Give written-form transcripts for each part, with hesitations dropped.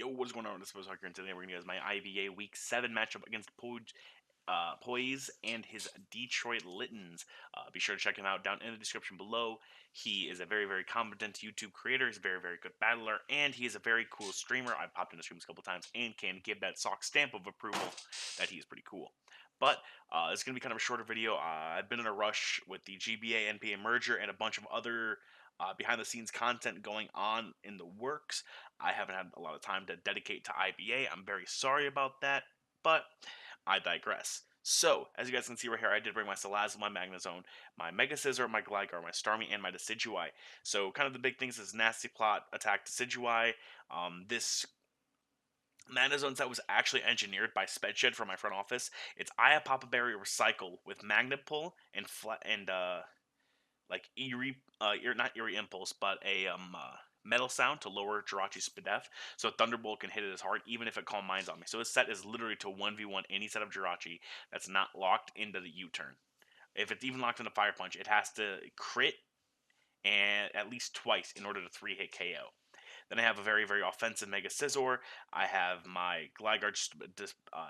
Yo, what is going on? This is Soccer, and today we're going to use my IBA Week 7 matchup against Poise and his Detroit Littens. Be sure to check him out down in the description below. He is a very, very competent YouTube creator. He's a very, very good battler, and he is a very cool streamer. I've popped into streams a couple times and can give that sock stamp of approval that he is pretty cool. But it's going to be kind of a shorter video. I've been in a rush with the GBA NPA merger and a bunch of other behind the scenes content going on in the works. I haven't had a lot of time to dedicate to IBA. I'm very sorry about that, but I digress. So, as you guys can see right here, I did bring my Salazzle, my Magnezone, my Mega Scizor, my Gligar, my Starmie, and my Decidueye. So, kind of the big things is Nasty Plot, Attack Decidueye. This Magnezone set was actually engineered by Spedshed from my front office. It's Aya Papa Berry Recycle with Magnet Pull and like not Eerie Impulse, but a Metal Sound to lower Jirachi's Spadef, so Thunderbolt can hit it as hard even if it Calm Minds on me. So this set is literally to 1v1 any set of Jirachi that's not locked into the U-turn. If it's even locked into Fire Punch, it has to crit and at least twice in order to 3-hit KO. Then I have a very, very offensive Mega Scizor. I have my Gligar,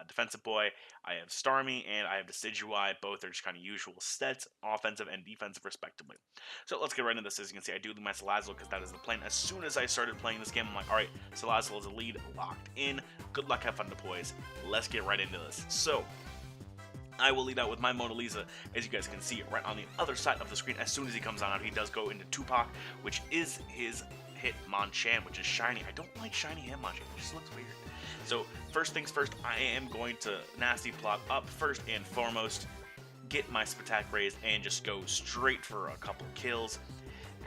defensive boy. I have Starmie, and I have Decidueye. Both are just kind of usual sets, offensive and defensive, respectively. So let's get right into this. As you can see, I do lead my Salazzle because that is the plan. As soon as I started playing this game, I'm like, all right, Salazzle is a lead, locked in. Good luck, have fun, Poise. Let's get right into this. So, I will lead out with my Mona Lisa, as you guys can see right on the other side of the screen. As soon as he comes on out, he does go into Tupac, which is his Hitmonchan, which is shiny. I don't like shiny Hitmonchan, it just looks weird. So first things first, I am going to Nasty Plot up first and foremost, get my Spatak raised, and just go straight for a couple kills,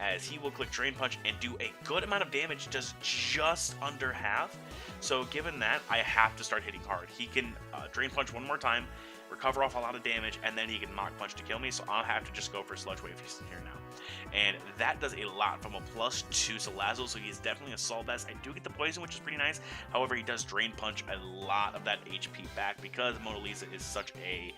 as he will click Drain Punch and do a good amount of damage, does just under half. So given that, I have to start hitting hard. He can Drain Punch one more time, recover off a lot of damage, and then he can Mach Punch to kill me, so I'll have to just go for Sludge Wave here now. And that does a lot from a +2 Salazzle, so he's definitely a Sol Vest. I do get the Poison, which is pretty nice. However, he does Drain Punch a lot of that HP back because Mona Lisa is such a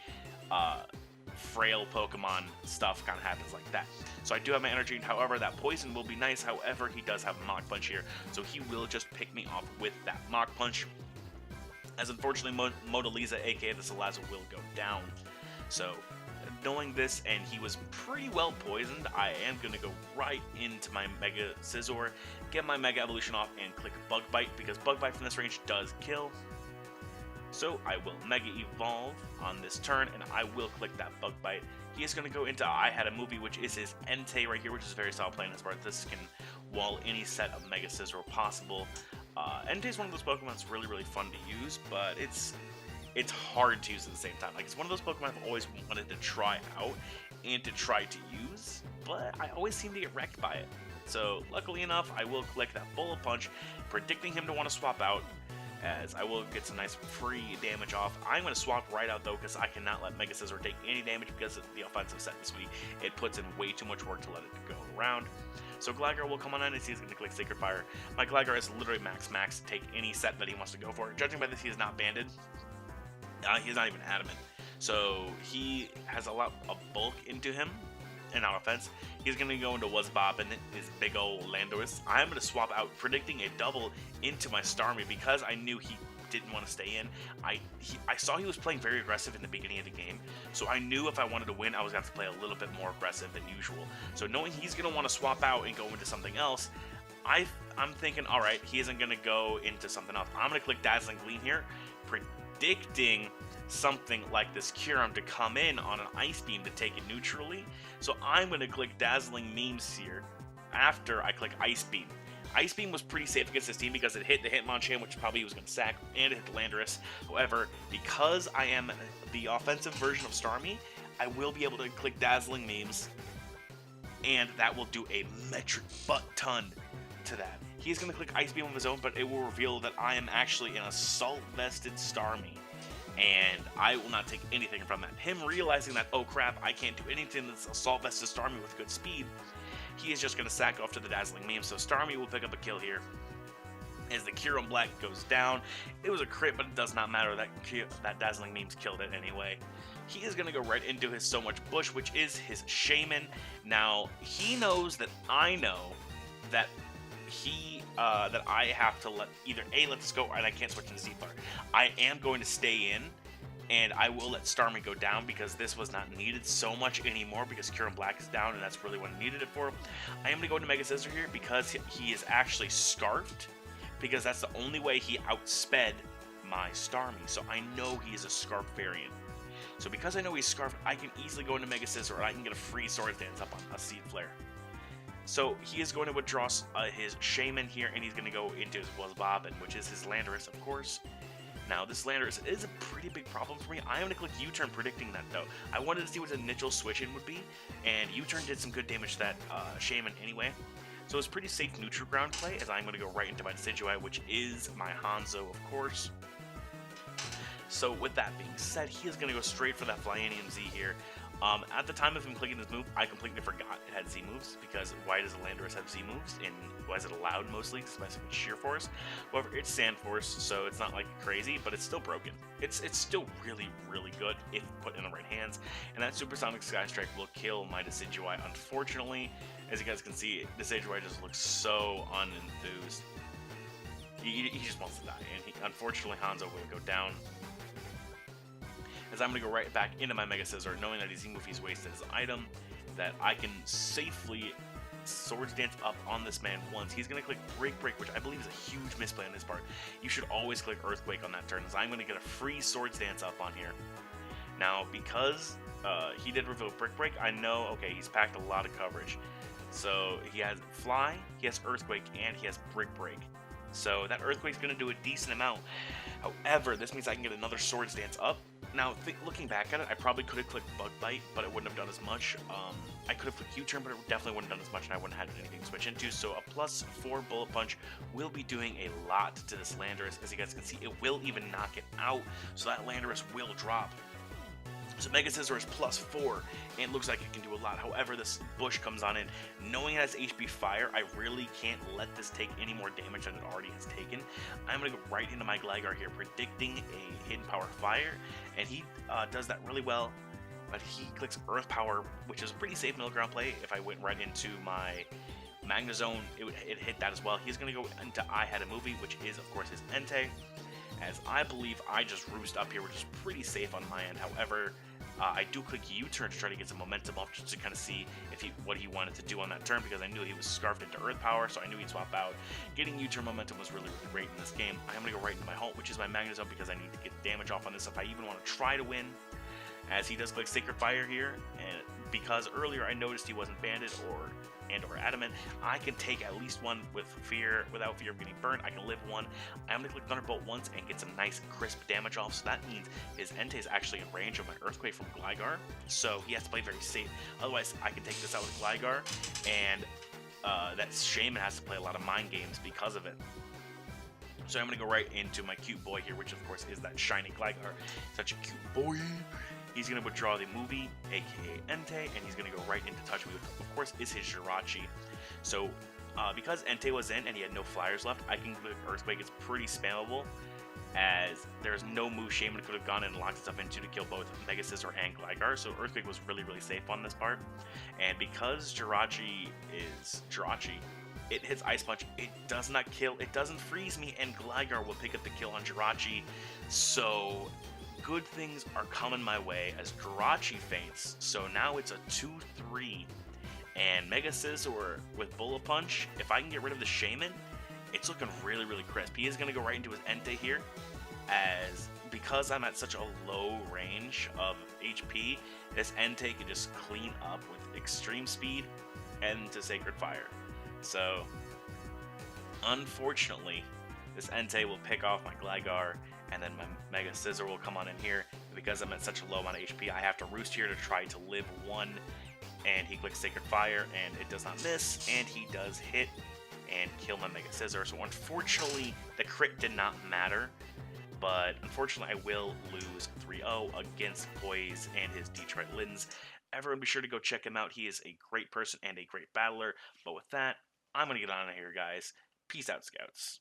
frail Pokemon. Stuff kind of happens like that. So I do have my energy, however, that Poison will be nice. However, he does have Mach Punch here, so he will just pick me off with that Mach Punch. As unfortunately, Mona Lisa, aka the Salazzle, will go down. So, knowing this, and he was pretty well poisoned, I am going to go right into my Mega Scizor, get my Mega Evolution off, and click Bug Bite, because Bug Bite from this range does kill. So, I will Mega Evolve on this turn, and I will click that Bug Bite. He is going to go into I Had a Movie, which is his Entei right here, which is very solid playing as far as this can wall any set of Mega Scizor possible. Entei is one of those Pokemon that's really, really fun to use, but it's hard to use at the same time. Like, it's one of those Pokemon I've always wanted to try out and to try to use, but I always seem to get wrecked by it. So, luckily enough, I will click that Bullet Punch, predicting him to want to swap out, as I will get some nice free damage off. I'm going to swap right out, though, because I cannot let Mega Scizor take any damage because of the offensive set this week. It puts in way too much work to let it go around. So Gligar will come on in, and he's going to click Sacred Fire. My Gligar is literally max to take any set that he wants to go for. Judging by this, he is not banded. He's not even adamant. So he has a lot of bulk into him, and on offense, he's going to go into Wuzzbop and his big old Landorus. I'm going to swap out, predicting a double into my Starmie because I knew he didn't want to stay in. I saw he was playing very aggressive in the beginning of the game, so I knew if I wanted to win, I was going to have to play a little bit more aggressive than usual. So knowing he's going to want to swap out and go into something else, I'm thinking, all right, he isn't going to go into something else. I'm going to click Dazzling Gleam here, predicting something like this Kyurem to come in on an Ice Beam to take it neutrally. So I'm going to click Dazzling Memes here after I click Ice Beam. Ice Beam was pretty safe against this team because it hit the Hitmonchan, which probably was going to sack, and it hit the Landorus. However, because I am the offensive version of Starmie, I will be able to click Dazzling Memes, and that will do a metric butt-ton to that. He's going to click Ice Beam of his own, but it will reveal that I am actually an Assault-vested Starmie, and I will not take anything from that. Him realizing that, oh crap, I can't do anything that's Assault-vested Starmie with good speed, he is just going to sack off to the Dazzling Meme, so Starmie will pick up a kill here. As the Kyurem Black goes down, it was a crit, but it does not matter. That Dazzling Memes killed it anyway. He is going to go right into his So Much Bush, which is his Shaman. Now, he knows that I know that he that I have to either let this go, and I can't switch into Z player. I am going to stay in, and I will let Starmie go down because this was not needed so much anymore because Kieran Black is down, and that's really what I needed it for. I am going to go into Mega Scissor here because he is actually Scarfed, because that's the only way he outsped my Starmie. So I know he is a Scarf variant. So because I know he's Scarfed, I can easily go into Mega Scissor, and I can get a free Sword Dance up on a Seed Flare. So he is going to withdraw his Shaman here, and he's going to go into his Bobbin, which is his Landorus, of course. Now, this Landorus is a pretty big problem for me. I am going to click U-Turn predicting that, though. I wanted to see what the initial switch-in would be, and U-Turn did some good damage to that Shaman anyway. So it's pretty safe neutral ground play, as I'm going to go right into my Decidueye, which is my Hanzo, of course. So with that being said, he is going to go straight for that Flyanium Z here. At the time of him clicking this move, I completely forgot it had Z moves, because why does the Landorus have Z moves? And why is it allowed mostly? It's basically Sheer Force. However, it's Sand Force, so it's not like crazy, but it's still broken. It's still really, really good if put in the right hands. And that Supersonic Sky Strike will kill my Decidueye. Unfortunately, as you guys can see, Decidueye just looks so unenthused. He just wants to die, and unfortunately Hanzo will go down. As I'm going to go right back into my Mega Scissor, knowing that even if he's wasted his item, that I can safely Swords Dance up on this man once. He's going to click Break, which I believe is a huge misplay on his part. You should always click Earthquake on that turn, as I'm going to get a free Swords Dance up on here. Now, because he did reveal Break, I know, okay, he's packed a lot of coverage. So he has Fly, he has Earthquake, and he has Break. So that Earthquake's going to do a decent amount. However, this means I can get another Swords Dance up. Now, looking back at it, I probably could have clicked Bug Bite, but it wouldn't have done as much. I could have clicked U-Turn, but it definitely wouldn't have done as much, and I wouldn't have had anything to switch into. So a +4 Bullet Punch will be doing a lot to this Landorus. As you guys can see, it will even knock it out, so that Landorus will drop. So Mega Scissor is +4, and it looks like it can do a lot. However, this Bush comes on in. Knowing it has HP Fire, I really can't let this take any more damage than it already has taken. I'm going to go right into my Gligar here, predicting a Hidden Power Fire, and he does that really well. But he clicks Earth Power, which is a pretty safe middle ground play. If I went right into my Magnezone, it hit that as well. He's going to go into I Had a Movie, which is, of course, his Entei. As I believe I just roost up here, which is pretty safe on my end. However, I do click U-Turn to try to get some momentum off, just to kind of see if what he wanted to do on that turn, because I knew he was scarfed into Earth Power, so I knew he'd swap out. Getting U-Turn momentum was really, really great in this game. I'm going to go right into my Halt, which is my Magnezone, because I need to get damage off on this if I even want to try to win. As he does click Sacred Fire here, and because earlier I noticed he wasn't banded or adamant, I can take at least one without fear of getting burned. I can live one. I'm going to click Thunderbolt once and get some nice crisp damage off, so that means his Entei is actually in range of my Earthquake from Gligar, so he has to play very safe. Otherwise, I can take this out with Gligar, and that Shaman has to play a lot of mind games because of it. So I'm going to go right into my cute boy here, which of course is that shiny Gligar. Such a cute boy. He's going to withdraw the movie, aka Entei, and he's going to go right into Touch Me, which of course is his Jirachi. So because Entei was in and he had no flyers left, I can click Earthquake. It's pretty spammable, as there's no move Shaman could have gone in and locked itself into to kill both Mega Scissor and Gligar, so Earthquake was really, really safe on this part. And because Jirachi is Jirachi, it hits Ice Punch, it does not kill, it doesn't freeze me, and Gligar will pick up the kill on Jirachi. So good things are coming my way as Jirachi faints. So now it's a 2-3, and Mega Scizor with Bullet Punch, if I can get rid of the Shaman, it's looking really, really crisp. He is going to go right into his Entei here, as because I'm at such a low range of HP, this Entei can just clean up with extreme speed and to Sacred Fire. So unfortunately, this Entei will pick off my Gligar, and then my Mega Scissor will come on in here. Because I'm at such a low amount of HP, I have to roost here to try to live one, and he clicks Sacred Fire, and it does not miss, and he does hit and kill my Mega Scissor. So unfortunately, the crit did not matter, but unfortunately I will lose 3-0 against Poise and his Detroit Littens. Everyone be sure to go check him out. He is a great person and a great battler. But with that, I'm going to get on out of here, guys. Peace out, Scouts.